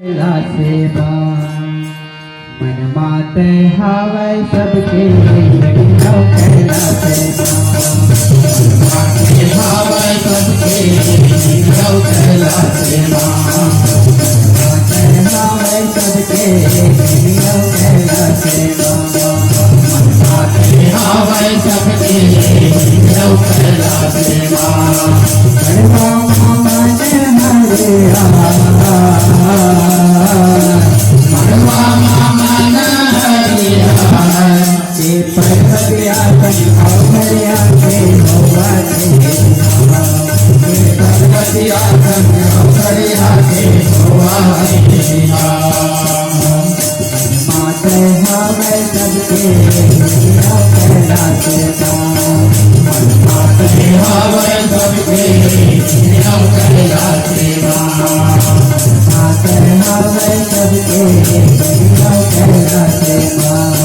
सेवा मन माते हवै सबके कैला सेवा माते हवै सबके कैला सेवा माते हवै सबके कैला सेवा माते हवै सबके कैला सेवा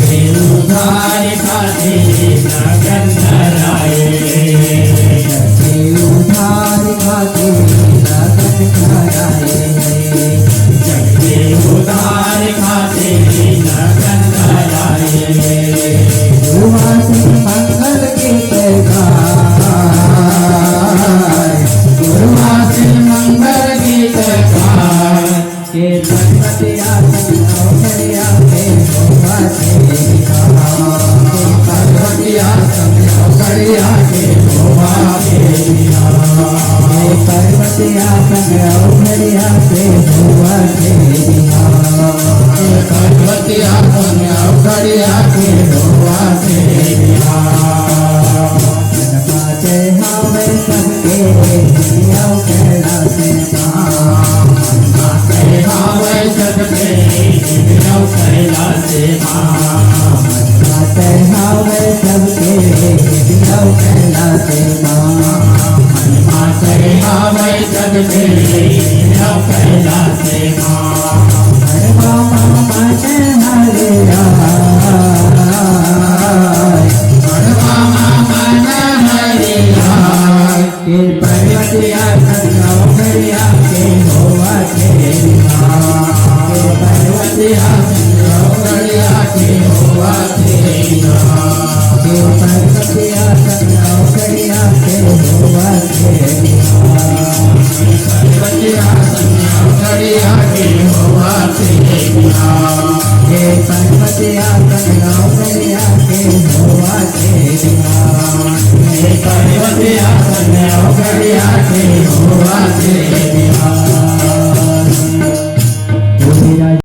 Hey पर्वतिया संग अवघड़िया के हुआ के पर्वतिया संग अवघड़िया के हुआ के माते हवे सबके कैला से माते हवे सबके कैला से माते हवे सबके कैला से माते हवे सबके कैला से मामा माते हरे के पर्वतिया संगरिया के होवा के पर्वतिया संगरिया के हुआ के पर्वतिया संगरिया के होवा के पर्वतिया संगरिया के हुआ के पर्वतिया संगरिया के होवा के पर्वतिया संगरिया के हुआ